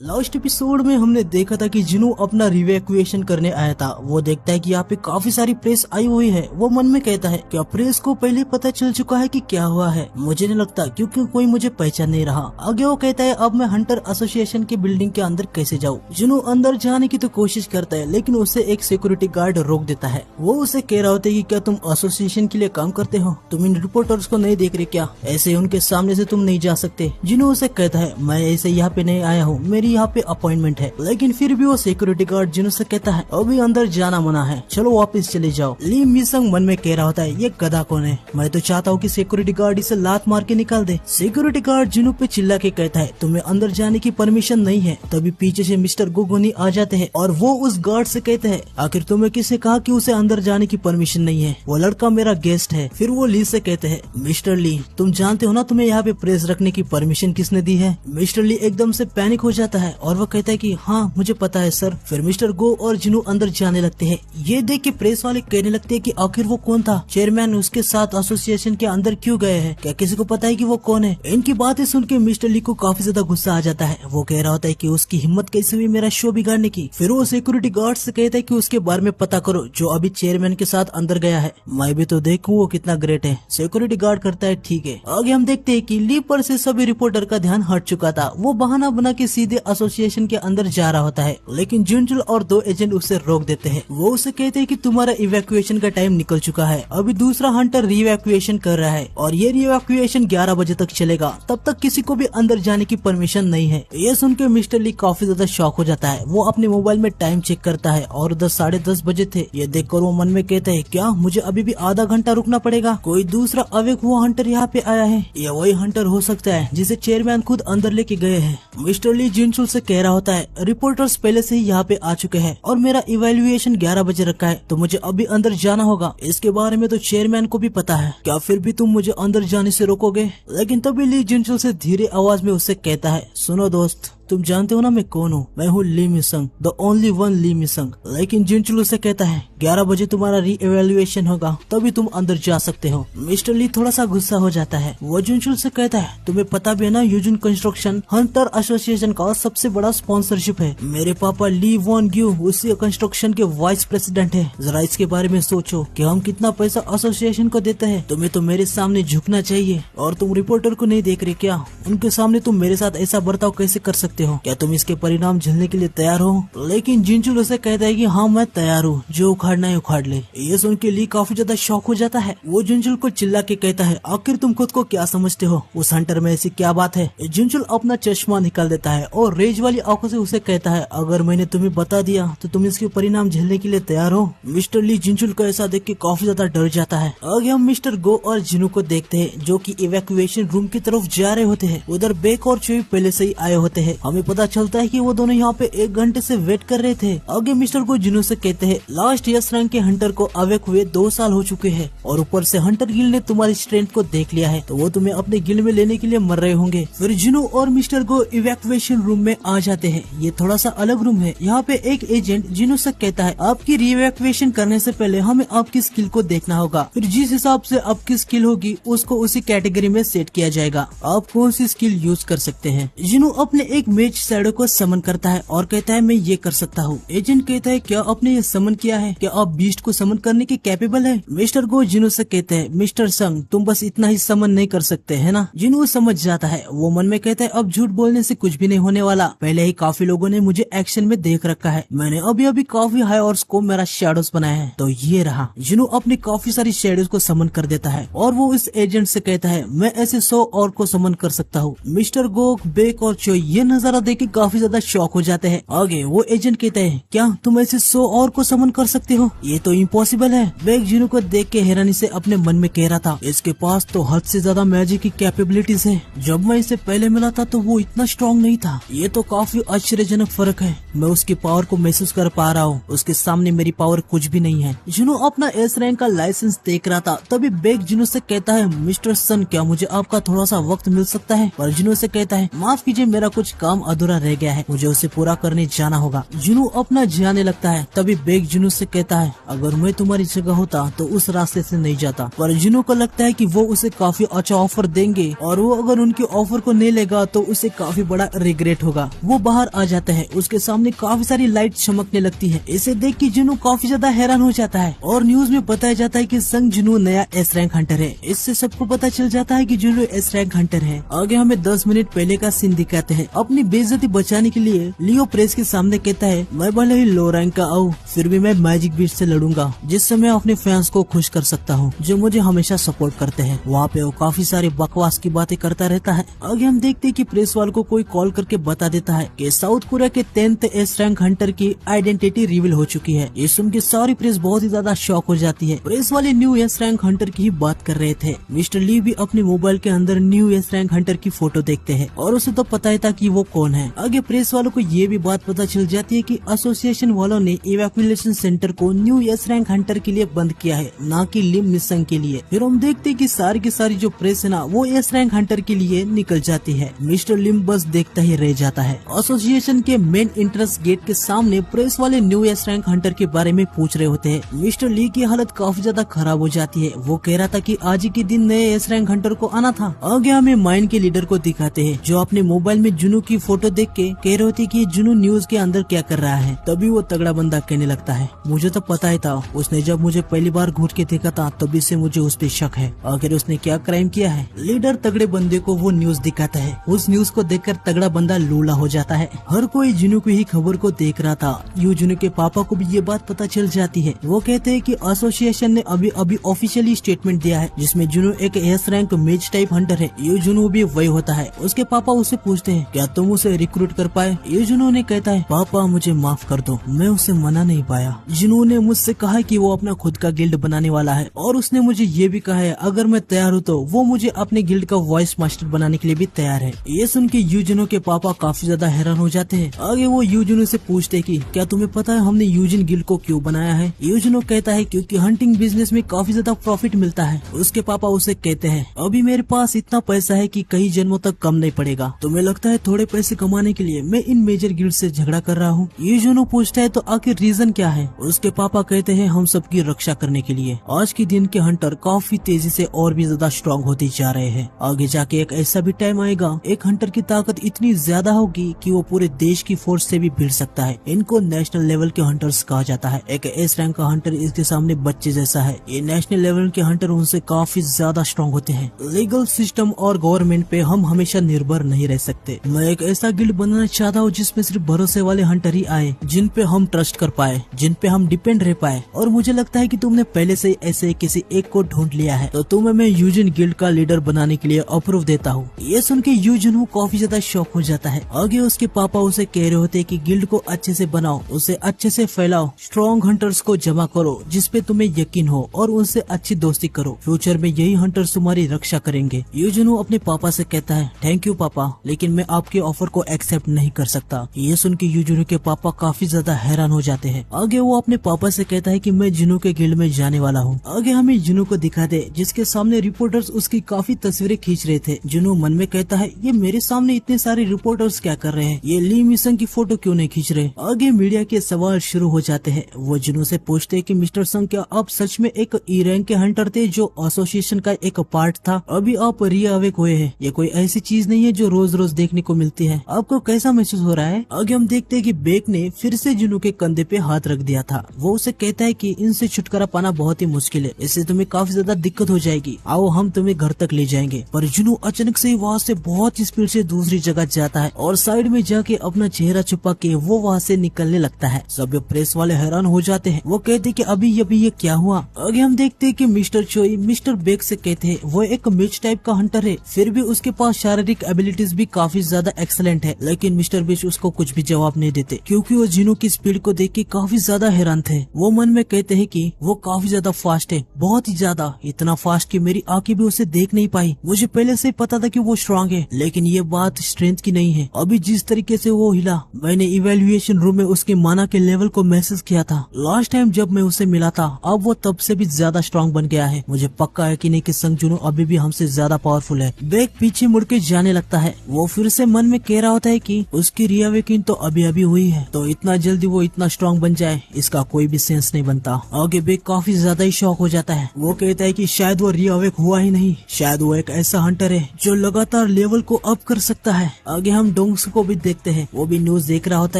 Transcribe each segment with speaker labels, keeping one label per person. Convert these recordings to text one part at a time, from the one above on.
Speaker 1: Last episode में हमने देखा था कि जिनू अपना रिवैक्यूएशन करने आया था। वो देखता है कि यहाँ पे काफी सारी प्रेस आई हुई है। वो मन में कहता है क्या प्रेस को पहले पता चल चुका है कि क्या हुआ है? मुझे नहीं लगता, क्योंकि कोई मुझे पहचान नहीं रहा। आगे वो कहता है अब मैं हंटर एसोसिएशन की बिल्डिंग के अंदर कैसे जाऊँ? जिनू अंदर जाने की तो कोशिश करता है, लेकिन उसे एक सिक्योरिटी गार्ड रोक देता है। वो उसे कह रहा होता है कि क्या तुम एसोसिएशन के लिए काम करते हो? तुम इन रिपोर्टर्स को नहीं देख रहे क्या? ऐसे उनके सामने से तुम नहीं जा सकते। जिनू उसे कहता है मैं ऐसे यहाँ पे नहीं आया हूँ, मेरी यहाँ पे अपॉइंटमेंट है। लेकिन फिर भी वो सिक्योरिटी गार्ड जिनू से कहता है अभी अंदर जाना मना है, चलो वापस चले जाओ। ली मिसंग मन में कह रहा होता है ये गधा कौन है? मैं तो चाहता हूँ कि सिक्योरिटी गार्ड इसे लात मार के निकाल दे। सिक्योरिटी गार्ड जिनू पे चिल्ला के कहता है तुम्हें अंदर जाने की परमिशन नहीं है। तभी पीछे से मिस्टर गोगोनी आ जाते हैं और वो उस गार्ड से कहते हैं आखिर तुम्हें किसने कहा कि उसे अंदर जाने की परमिशन नहीं है? वो लड़का मेरा गेस्ट है। फिर वो ली से कहते हैं मिस्टर ली तुम जानते हो ना तुम्हें यहाँ पे प्रेस रखने की परमिशन किसने दी है? मिस्टर ली एकदम से पैनिक हो जाता है और वो कहता है कि हाँ मुझे पता है सर। फिर मिस्टर गो और जिनू अंदर जाने लगते हैं। ये देख के प्रेस वाले कहने लगते हैं कि आखिर वो कौन था? चेयरमैन उसके साथ एसोसिएशन के अंदर क्यों गए हैं? क्या किसी को पता है कि वो कौन है? इनकी बातें सुन के मिस्टर ली को काफी ज्यादा गुस्सा आ जाता है। वो कह रहा होता है कि उसकी हिम्मत कैसे हुई मेरा शो बिगाड़ने की। फिर वो सिक्योरिटी गार्ड से कहता है कि उसके बारे में पता करो जो अभी चेयरमैन के साथ अंदर गया है। मैं भी तो देखूं वो कितना ग्रेट है। सिक्योरिटी गार्ड करता है ठीक है। आगे हम देखते हैं कि ली पर से सभी रिपोर्टर का ध्यान हट चुका था। वो बहाना बना के सीधे एसोसिएशन के अंदर जा रहा होता है, लेकिन जुनजुल और दो एजेंट उसे रोक देते हैं। वो उसे कहते हैं कि तुम्हारा इवैक्यूएशन का टाइम निकल चुका है। अभी दूसरा हंटर रिवैक्यूएशन कर रहा है और ये रिवैक्यूएशन 11 बजे तक चलेगा। तब तक किसी को भी अंदर जाने की परमिशन नहीं है। ये सुन के मिस्टर ली काफी ज्यादा शॉक हो जाता है। वो अपने मोबाइल में टाइम चेक करता है और 10 बजे थे। ये देखकर वो मन में कहता है क्या मुझे अभी भी आधा घंटा रुकना पड़ेगा? कोई दूसरा अवेक हुआ हंटर यहाँ पे आया है। ये वही हंटर हो सकता है जिसे चेयरमैन खुद अंदर लेके गए हैं। मिस्टर ली जिनचुल से कह रहा होता है रिपोर्टर्स पहले से ही यहाँ पे आ चुके हैं और मेरा इवैल्यूएशन 11 बजे रखा है, तो मुझे अभी अंदर जाना होगा। इसके बारे में तो चेयरमैन को भी पता है। क्या फिर भी तुम मुझे अंदर जाने से रोकोगे? लेकिन तभी ली जिनचुल से धीरे आवाज में उससे कहता है सुनो दोस्त, तुम जानते हो ना मैं कौन हूँ? मैं हूँ ली मिसंग, द ओनली वन ली मिसंग। लेकिन जिनचुल से कहता है 11 बजे तुम्हारा री एवेल्युएशन होगा, तभी तुम अंदर जा सकते हो। मिस्टर ली थोड़ा सा गुस्सा हो जाता है। वो जिनचुल से कहता है तुम्हें पता भी है ना यूजुन कंस्ट्रक्शन हंटर एसोसिएशन का सबसे बड़ा स्पॉन्सरशिप है। मेरे पापा ली वॉन ग्यू उसी कंस्ट्रक्शन के वाइस प्रेसिडेंट है। जरा इसके बारे में सोचो कि हम कितना पैसा एसोसिएशन को देते हैं। तुम्हें तो मेरे सामने झुकना चाहिए। और तुम रिपोर्टर को नहीं देख रहे क्या? उनके सामने तुम मेरे साथ ऐसा बर्ताव कैसे कर सकते हो? क्या तुम इसके परिणाम झेलने के लिए तैयार हो? लेकिन जिनचुल उसे कहता है कि हाँ मैं तैयार हूँ, जो उखाड़ना है उखाड़ ले। ये सुन के ली काफी ज्यादा शॉक हो जाता है। वो जिनचुल को चिल्ला के कहता है आखिर तुम खुद को क्या समझते हो? उस हंटर में ऐसी क्या बात है? जिनचुल अपना चश्मा निकाल देता है और रेज वाली आंखों से उसे कहता है अगर मैंने तुम्हें बता दिया तो तुम इसके परिणाम झेलने के लिए तैयार हो? मिस्टर ली जिनचुल को ऐसा देख के काफी ज्यादा डर जाता है। आगे हम मिस्टर गो और जिनू को देखते हैं जो कि इवैक्यूएशन रूम की तरफ जा रहे होते हैं। उधर बेक और चोई पहले से ही आए होते हैं। हमें पता चलता है कि वो दोनों यहाँ पे 1 घंटे से वेट कर रहे थे। आगे मिस्टर को जिनू से कहते हैं लास्ट यस रैंक के हंटर को अवेक हुए 2 साल हो चुके हैं और ऊपर से हंटर गिल्ड ने तुम्हारी स्ट्रेंथ को देख लिया है, तो वो तुम्हें अपने गिल्ड में लेने के लिए मर रहे होंगे। फिर जिनू और मिस्टर गो इवैक्यूएशन रूम में आ जाते हैं। ये थोड़ा सा अलग रूम है। यहाँ पे एक एजेंट जिनू से कहता है आपकी रिवैक्यूएशन करने से पहले हमें आपकी स्किल को देखना होगा। फिर जिस हिसाब से आपकी स्किल होगी उसको उसी कैटेगरी में सेट किया जाएगा। आप कौन सी स्किल यूज कर सकते हैं? जिनू अपने एक मेज शैडो को समन करता है और कहता है मैं ये कर सकता हूँ। एजेंट कहता है क्या आपने ये समन किया है? क्या आप बीस्ट को समन करने के कैपेबल है? मिस्टर गो जिनू से कहते हैं मिस्टर संग तुम बस इतना ही समन नहीं कर सकते है ना? जिनू समझ जाता है। वो मन में कहता है अब झूठ बोलने से कुछ भी नहीं होने वाला। पहले ही काफी लोगों ने मुझे एक्शन में देख रखा है। मैंने अभी अभी काफी हाई और स्कोप मेरा शैडोज बनाया है, तो ये रहा। जिनू अपनी काफी सारी शैडोज को समन कर देता है और वो इस एजेंट से कहता है मैं ऐसे 100 और को समन कर सकता हूँ। मिस्टर गो, बेक और चोई ये नजारा देख के काफी ज्यादा शॉक हो जाते हैं। आगे वो एजेंट कहता है क्या तुम ऐसे 100 और को समन कर सकते हो? ये तो इम्पॉसिबल है। बेक जिनू को देख के हैरानी से अपने मन में कह रहा था इसके पास तो हद से ज्यादा मैजिक की कैपेबिलिटीज है। जब मैं इसे पहले मिला था तो वो इतना स्ट्रॉन्ग नहीं था। ये तो काफी आश्चर्यजनक फर्क है। मैं उसकी पावर को महसूस कर पा रहा हूँ। उसके सामने मेरी पावर कुछ भी नहीं है। जिनू अपना एस रैंक का लाइसेंस देख रहा था। तभी बेक जिनू से कहता है मिस्टर सन क्या मुझे आपका थोड़ा सा वक्त मिल सकता है? पर जिनू से कहता है माफ कीजिए मेरा कुछ काम काम अधूरा रह गया है, मुझे उसे पूरा करने जाना होगा। जुनू अपना जाने लगता है, तभी बेक जुनू से कहता है अगर मैं तुम्हारी जगह होता तो उस रास्ते से नहीं जाता। पर जुनू को लगता है कि वो उसे काफी अच्छा ऑफर देंगे और वो अगर उनके ऑफर को नहीं लेगा तो उसे काफी बड़ा रिग्रेट होगा। वो बाहर आ जाता है, उसके सामने काफी सारी लाइट चमकने लगती है। इसे देख के जुनू काफी ज्यादा हैरान हो जाता है और न्यूज में बताया जाता है कि संग जुनू नया एस रैंक हंटर है। इससे सबको पता चल जाता है कि जुनू एस रैंक हंटर है। आगे हमें 10 मिनट पहले का सीन दिखाते हैं। अपनी बेइज्जती बचाने के लिए लियो प्रेस के सामने कहता है मैं भले ही लो रैंक का आऊँ फिर भी मैं मैजिक बीट से लड़ूंगा, जिससे मैं अपने फैंस को खुश कर सकता हूँ जो मुझे हमेशा सपोर्ट करते हैं। वहाँ पे वो काफी सारी बकवास की बातें करता रहता है। आगे हम देखते हैं कि प्रेस वाले को कोई कॉल करके बता देता है कि साउथ कोरिया के 10th एस रैंक हंटर की आइडेंटिटी रिवील हो चुकी है। ये सुन के सारी प्रेस बहुत ही ज्यादा शॉक हो जाती है। प्रेस वाले न्यू एस रैंक हंटर की ही बात कर रहे थे। मिस्टर ली भी अपने मोबाइल के अंदर न्यू एस रैंक हंटर की फोटो देखते हैं और उसे तो पता ही था कि वो कौन है। आगे प्रेस वालों को ये भी बात पता चल जाती है कि एसोसिएशन वालों ने इवैक्यूएशन सेंटर को न्यू एस रैंक हंटर के लिए बंद किया है, ना कि लिम मिशन के लिए। फिर हम देखते हैं कि सारी की सारी जो प्रेस है ना वो एस रैंक हंटर के लिए निकल जाती है। मिस्टर लिम बस देखता ही रह जाता है। एसोसिएशन के मेन एंट्रेंस गेट के सामने प्रेस वाले न्यू एस रैंक हंटर के बारे में पूछ रहे होते हैं। मिस्टर ली की हालत काफी ज्यादा खराब हो जाती है। वो कह रहा था कि आज ही के दिन नए एस रैंक हंटर को आना था। आगे हमें माइन के लीडर को दिखाते हैं जो अपने मोबाइल में जुनू की फोटो देख के कह रहे होते कि जुनू न्यूज के अंदर क्या कर रहा है। तभी वो तगड़ा बंदा कहने लगता है मुझे तो पता ही था, उसने जब मुझे पहली बार घूट के देखा था तभी से मुझे उस पे शक है। आखिर उसने क्या क्राइम किया है। लीडर तगड़े बंदे को वो न्यूज दिखाता है। उस न्यूज को देखकर तगड़ा बंदा लूला हो जाता है। हर कोई जुनू की ही खबर को देख रहा था। यू जुनू के पापा को भी ये बात पता चल जाती है। वो कहते हैं कि एसोसिएशन ने अभी ऑफिशियली स्टेटमेंट दिया है जिसमें जुनू एक एस रैंक मेज टाइप हंटर है। यू जुनू भी वही होता है। उसके पापा उससे पूछते हैं क्या तुम उसे रिक्रूट कर पाए। यू जुनू ने कहता है पापा मुझे माफ कर दो, मैं उसे मना नहीं पाया। जुनू ने मुझसे कहा कि वो अपना खुद का गिल्ड बनाने वाला है और उसने मुझे ये भी कहा है अगर मैं तैयार हूँ तो वो मुझे अपने गिल्ड का वॉइस मास्टर बनाने के लिए भी तैयार है। ये सुन के यू जुनू के पापा काफी ज्यादा हैरान हो जाते हैं। आगे वो यू जुनू से पूछते हैं कि क्या तुम्हें पता है हमने यूजिन गिल्ड को क्यों बनाया है। यू जुनू कहता है क्योंकि हंटिंग बिजनेस में काफी ज्यादा प्रॉफिट मिलता है। उसके पापा उसे कहते हैं अभी मेरे पास इतना पैसा है कि कई जन्मों तक कम नहीं पड़ेगा। तुम्हें लगता है थोड़े पैसे कमाने के लिए मैं इन मेजर गिल्ड से झगड़ा कर रहा हूँ। यू जुनू पूछता है तो आखिर रीजन क्या है। उसके पापा कहते हैं हम सबकी रक्षा करने के लिए। आज के दिन के हंटर काफी तेजी से और भी ज्यादा स्ट्रांग होते जा रहे हैं। आगे जाके एक ऐसा भी टाइम आएगा एक हंटर की ताकत इतनी ज्यादा होगी कि वो पूरे देश की फोर्स से भी भिड़ सकता है। इनको नेशनल लेवल के हंटर्स कहा जाता है। एक एस रैंक का हंटर इसके सामने बच्चे जैसा है। ये नेशनल लेवल के हंटर उनसे काफी ज्यादा स्ट्रांग होते हैं। लीगल सिस्टम और गवर्नमेंट पे हम हमेशा निर्भर नहीं रह सकते। मैं एक ऐसा गिल्ड बनाना चाहता हूँ जिसमें सिर्फ भरोसे वाले हंटर ही आए, जिन पे हम ट्रस्ट कर पाए, जिन पे हम डिपेंड रह पाए। और मुझे लगता है कि तुमने पहले से ऐसे किसी एक को ढूंढ लिया है, तो तुम्हें मैं यूजिन गिल्ड का लीडर बनाने के लिए अप्रूव देता हूँ। ये सुन के यूजिन काफी ज्यादा शॉक हो जाता है। आगे उसके पापा उसे कह रहे होते कि गिल्ड को अच्छे से बनाओ, उसे अच्छे से फैलाओ, स्ट्रॉन्ग हंटर्स को जमा करो जिसपे तुम्हें यकीन हो और उनसे अच्छी दोस्ती करो। फ्यूचर में यही हंटर्स तुम्हारी रक्षा करेंगे। यूजिन अपने पापा से कहता है थैंक यू पापा, लेकिन मैं आपके ऑफर को एक्सेप्ट नहीं कर सकता। ये सुन के यूजिन के पापा काफी ज्यादा हैरान हो जाते हैं। आगे वो अपने पापा से कहता है कि मैं जुनू के गिल्ड में जाने वाला हूँ। आगे हमें जुनू को दिखा दे जिसके सामने रिपोर्टर्स उसकी काफी तस्वीरें खींच रहे थे। जुनू मन में कहता है ये मेरे सामने इतने सारे रिपोर्टर्स क्या कर रहे हैं, ये ली मिशन की फोटो क्यों नहीं खींच रहे। आगे मीडिया के सवाल शुरू हो जाते हैं। वो जुनू से पूछते हैं कि मिस्टर संग क्या आप सच में एक ई रैंक के हंटर थे जो एसोसिएशन का एक पार्ट था। अभी आप रीअवेक हुए हैं, ये कोई ऐसी चीज नहीं है जो रोज रोज देखने को मिलती है। आपको कैसा महसूस हो रहा है। आगे हम देखते हैं कि बेक ने फिर से जुनू के कंधे पे हाथ रख दिया था। वो उसे कहता है कि इनसे छुटकारा पाना बहुत ही मुश्किल है, इससे तुम्हें काफी ज्यादा दिक्कत हो जाएगी, आओ हम तुम्हें घर तक ले जाएंगे। पर जुनू अचानक से वहाँ से बहुत ही स्पीड से दूसरी जगह जाता है और साइड में जाके अपना चेहरा छुपा के वो वहाँ से निकलने लगता है। सब प्रेस वाले हैरान हो जाते हैं। वो कहते हैं कि अभी ये क्या हुआ। आगे हम देखते हैं कि मिस्टर चोई मिस्टर बेक से कहते हैं वो एक मिच टाइप का हंटर है, फिर भी उसके पास शारीरिक एबिलिटीज भी काफी ज्यादा एक्सेलेंट है। लेकिन मिस्टर बेच उसको कुछ भी जवाब नहीं देते क्योंकि वो जुनू की स्पीड को देख के काफी ज्यादा हैरान थे। वो मन में कहते हैं कि वो काफी ज्यादा फास्ट है, बहुत ही ज्यादा, इतना फास्ट कि मेरी आंखें भी उसे देख नहीं पाई। मुझे पहले से पता था कि वो स्ट्रांग है, लेकिन ये बात स्ट्रेंथ की नहीं है। अभी जिस तरीके से वो हिला, मैंने इवेल्युएशन रूम में उसके माना के लेवल को महसूस किया था। लास्ट टाइम जब मैं उसे मिला था, अब वो तब से भी ज्यादा स्ट्रांग बन गया है। मुझे पक्का है कि नहीं कि संग जुनू अभी भी हमसे ज्यादा पावरफुल है। बेक पीछे मुड़ के जाने लगता है। वो फिर से मन में कह रहा होता है कि उसकी रिअवेकिंग तो अभी अभी हुई है, तो इतना जल्दी वो इतना स्ट्रांग बन जाए इसका कोई भी सेंस नहीं बनता। आगे बेक काफी ज्यादा ही शॉक हो जाता है। वो कहता है कि शायद वो रिअवेक हुआ ही नहीं, शायद वो एक ऐसा हंटर है जो लगातार लेवल को अप कर सकता है। आगे हम डोंग्स को भी देखते हैं, वो भी न्यूज देख रहा होता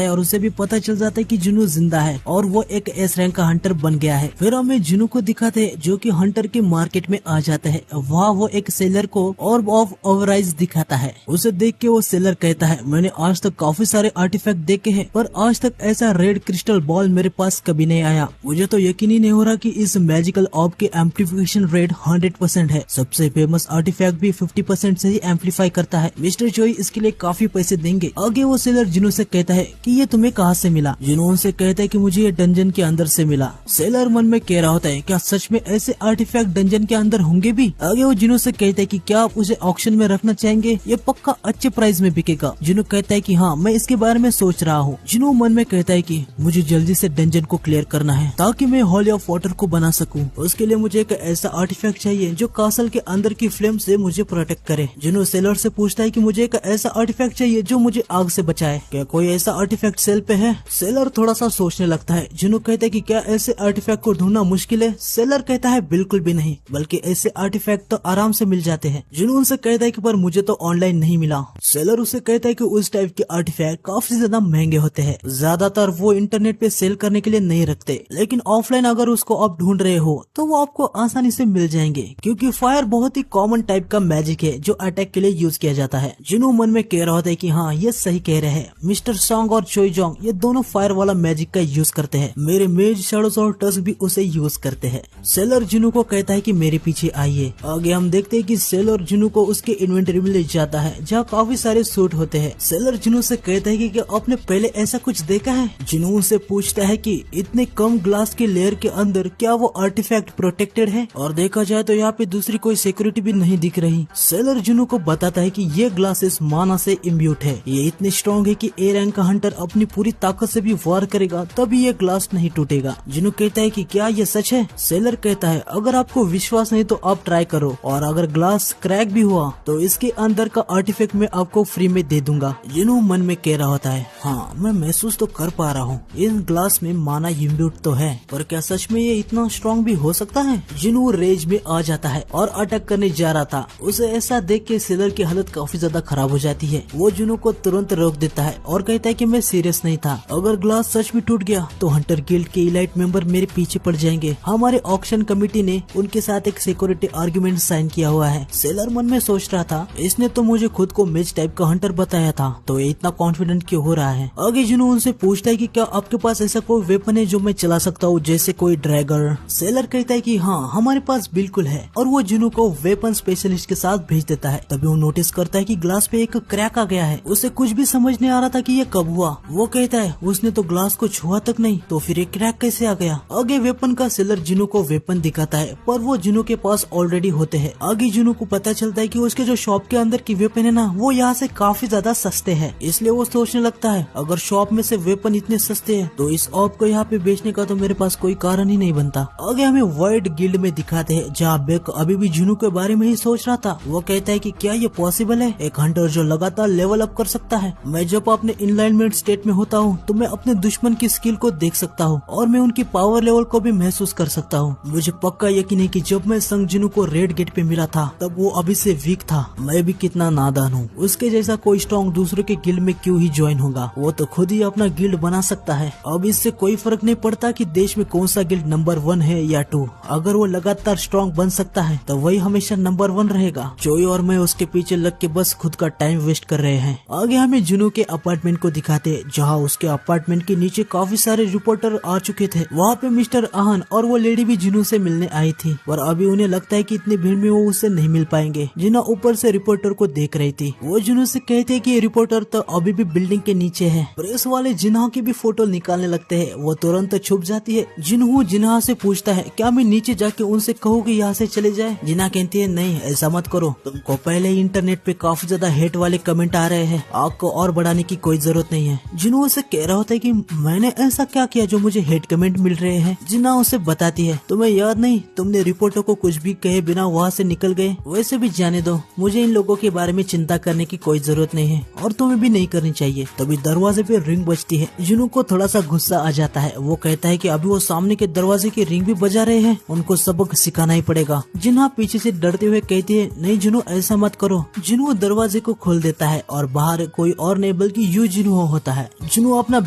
Speaker 1: है और उसे भी पता चल जाता है कि जुनू जिंदा है और वो एक एस रैंक का हंटर बन गया है। फिर हमें जुनू को दिखाते हैं जो कि हंटर के मार्केट में आ जाता है। वहाँ वो एक सेलर को ऑर्ब ऑफ ओवराइज दिखाता है। उसे देख के वो सेलर कहता है, मैंने आज तक काफी सारे आर्टिफैक्ट देखे हैं पर आज तक ऐसा रेड क्रिस्टल बॉल मेरे पास कभी नहीं आया। मुझे तो यकीन ही नहीं हो रहा कि इस मैजिकल ऑर्ब की एम्प्लीफिकेशन रेट 100% है। सबसे फेमस आर्टिफैक्ट भी 50% से ही एम्पलीफाई करता है। मिस्टर जोई इसके लिए काफी पैसे देंगे। आगे वो सेलर जुनू से कहता है कि ये तुम्हें कहाँ से मिला। जुनू उनसे कहता है कि मुझे ये डंजन के अंदर से मिला। सेलर मन में कह रहा होता है, क्या सच में ऐसे आर्टिफैक्ट डंजन के अंदर होंगे भी। आगे वो जुनू से कहता है कि क्या आप उसे ऑक्शन में रखना चाहेंगे, ये पक्का अच्छे प्राइस में बिकेगा। जुनू कहता है कि हाँ, मैं इसके बारे में सोच रहा हूँ। जुनू मन में कहता है कि मुझे जल्दी से डंजन को क्लियर करना है ताकि मैं हॉली ऑफ वाटर को बना सकूं। उसके लिए मुझे एक ऐसा आर्टिफैक्ट चाहिए जो कासल के अंदर की फ्लेम से मुझे प्रोटेक्ट करे। जुनू सेलर से पूछता है कि मुझे एक ऐसा आर्टिफैक्ट चाहिए जो मुझे आग से बचाए। क्या कोई ऐसा आर्टिफैक्ट सेल पे है। सेलर थोड़ा सा सोचने लगता है। जुनू कहता है कि क्या ऐसे आर्टिफैक्ट को ढूंढना मुश्किल है। सेलर कहता है बिल्कुल भी नहीं, बल्कि ऐसे आर्टिफैक्ट तो आराम से मिल जाते हैं। जुनू उनसे कहता है कि पर मुझे तो ऑनलाइन नहीं मिला। सेलर उसे कहता है कि उस टाइप के आर्टिफैक्ट काफी ज्यादा महंगे होते हैं, ज्यादातर वो इंटरनेट पे सेल करने के लिए नहीं रखते, लेकिन ऑफलाइन अगर उसको आप ढूंढ रहे हो तो वो आपको आसानी से मिल जाएंगे, क्योंकि फायर बहुत ही कॉमन टाइप का मैजिक है जो अटैक के लिए यूज किया जाता है। जुनू मन में कह रहा होता है कि हाँ, ये सही कह रहे हैं। मिस्टर सॉन्ग और चोई जोंग ये दोनों फायर वाला मैजिक का यूज करते हैं। मेरे मेज शैडोज और टस्क भी उसे यूज करते हैं। सेलर जुनू को कहता है कि मेरे पीछे आइए। आगे हम देखते हैं कि सेलर जुनू को उसके इन्वेंटरी में ले जाता है जहाँ काफी सारे सूट होते हैं। सेलर जुनू से कहता है कि क्या आपने पहले ऐसा कुछ देखा है। जुनू से पूछता है कि इतने कम ग्लास के लेयर के अंदर क्या वो आर्टिफैक्ट प्रोटेक्टेड है, और देखा जाए तो यहाँ पे दूसरी कोई सिक्योरिटी भी नहीं दिख रही। सेलर जुनू को बताता है कि ये ग्लासेस माना से इम्ब्यूट है, ये इतने स्ट्रॉन्ग है कि ए रैंक का हंटर अपनी पूरी ताकत से भी वार करेगा तभी ये ग्लास नहीं टूटेगा। जुनू कहता है कि क्या ये सच है। सेलर कहता है अगर आपको विश्वास नहीं तो आप ट्राई करो, और अगर ग्लास क्रैक भी हुआ तो इसके अंदर का आर्टिफैक्ट मैं आपको फ्री में दे दूंगा। जुनू मन में कह रहा होता है, हाँ मैं महसूस तो कर पा रहा हूँ इन ग्लास में माना इम्ब्यूट तो है, पर क्या सच में ये इतना स्ट्रॉन्ग भी हो सकता है। जुनू रेज में आ जाता है और अटैक करने जा रहा था। उसे ऐसा देख के सेलर की हालत काफी ज्यादा खराब हो जाती है। वो जुनू को तुरंत रोक देता है और कहता है कि मैं सीरियस नहीं था, अगर ग्लास सच में टूट गया तो हंटर गिल्ड के इलाइट मेंबर मेरे पीछे पड़ जाएंगे। हमारे ऑक्शन कमेटी ने उनके साथ एक सिक्योरिटी आर्ग्यूमेंट साइन किया हुआ है। सेलर मन में सोच रहा था, इसने तो मुझे खुद को मेज टाइप का हंटर बताया था, तो ये इतना कॉन्फिडेंट क्यों हो रहा है। आगे जुनू उनसे पूछता है कि क्या आपके पास ऐसा कोई वेपन है जो मैं चला सकता हूँ, जैसे कोई ड्रैगर। सेलर कहता है कि हाँ हमारे पास बिल्कुल है, और वो जुनू को वेपन स्पेशलिस्ट के साथ भेज देता है। तभी वो नोटिस करता है कि ग्लास पे एक क्रैक आ गया है। उसे कुछ भी समझ नहीं आ रहा था कि ये कब हुआ। वो कहता है उसने तो ग्लास को छुआ तक नहीं, तो फिर एक क्रैक कैसे आ गया। आगे वेपन का सेलर जुनू को वेपन दिखाता है, पर वो जुनू के पास ऑलरेडी होते हैं। आगे जुनू को पता चलता है कि उसके जो शॉप के अंदर की वेपन है ना, वो यहाँ से काफी ज्यादा सस्ते हैं। इसलिए वो सोचने लगता है अगर शॉप में से वेपन इतने सस्ते हैं तो इस ऑप को यहाँ पे बेचने का तो मेरे पास कोई कारण ही नहीं बनता। आगे हमें वर्ल्ड गिल्ड में दिखाते हैं जहाँ बेक अभी भी जुनू के बारे में ही सोच रहा था। वो कहता है कि क्या ये पॉसिबल है, एक हंटर जो लगातार लेवल अप कर सकता है। मैं जब अपने इनलाइनमेंट स्टेट में होता हूँ तो मैं अपने दुश्मन की स्किल को देख सकता हूँ और मैं उनकी पावर लेवल को भी महसूस कर सकता हूँ। मुझे पक्का यकीन है कि जब मैं संग जुनू को रेड गेट पे मिला था तब वो अभी से वीक था। मैं भी कितना नादान हूँ, उसके जैसा कोई स्ट्रॉन्ग दूसरों के गिल्ड में क्यों ही ज्वाइन होगा। वो तो खुद ही अपना गिल्ड बना सकता है। अब इससे कोई फर्क नहीं पड़ता कि देश में कौन सा गिल्ड नंबर 1 है या 2। अगर वो लगातार स्ट्रॉन्ग बन सकता है तो वही हमेशा नंबर 1 रहेगा। चोई और मैं उसके पीछे लग के बस खुद का टाइम वेस्ट कर रहे हैं। आगे हमें जुनू के अपार्टमेंट को दिखाते जहाँ उसके अपार्टमेंट के नीचे काफी सारे रिपोर्टर आ चुके थे। वहाँ पे मिस्टर आहन और वो लेडी भी जुनू से मिलने आई थी, पर अभी उन्हें लगता है कि इतनी भीड़ में वो उससे नहीं मिल पाएंगे। जिना ऊपर से रिपोर्टर को देख रही थी। वो जुनू से कहते कि रिपोर्टर तो अभी भी बिल्डिंग के नीचे है। प्रेस वाले जिन्हा की भी फोटो निकालने लगते हैं। वो तुरंत छुप जाती है। जिन्हू जिन्हा से पूछता है क्या मैं नीचे जाके उनसे कहूँ कि यहाँ से चले जाए। जिन्हा कहती है नहीं ऐसा मत करो, तुमको पहले ही इंटरनेट पे काफी ज्यादा हेट वाले कमेंट आ रहे हैं, आग को और बढ़ाने की कोई जरूरत नहीं है। जिन्हू उसे कह रहा होता है कि मैंने ऐसा क्या किया जो मुझे हेट कमेंट मिल रहे हैं। जिन्हा उसे बताती है तुम्हें याद नहीं, तुमने रिपोर्टर को कुछ भी कहे बिना वहाँ से निकल गए। वैसे भी जाने दो, मुझे इन लोगों के बारे में चिंता करने की कोई जरूरत जरूरत नहीं है और तुम्हें भी नहीं करनी चाहिए। तभी दरवाजे पे रिंग बजती है। जुनू को थोड़ा सा गुस्सा आ जाता है। वो कहता है कि अभी वो सामने के दरवाजे की रिंग भी बजा रहे हैं, उनको सबक सिखाना ही पड़ेगा। जिन्हा पीछे से डरते हुए कहती है, नहीं जुनू ऐसा मत करो। जुनू दरवाजे को खोल देता है और बाहर कोई और नहीं बल्कि यू जुनू होता है। जुनू अपना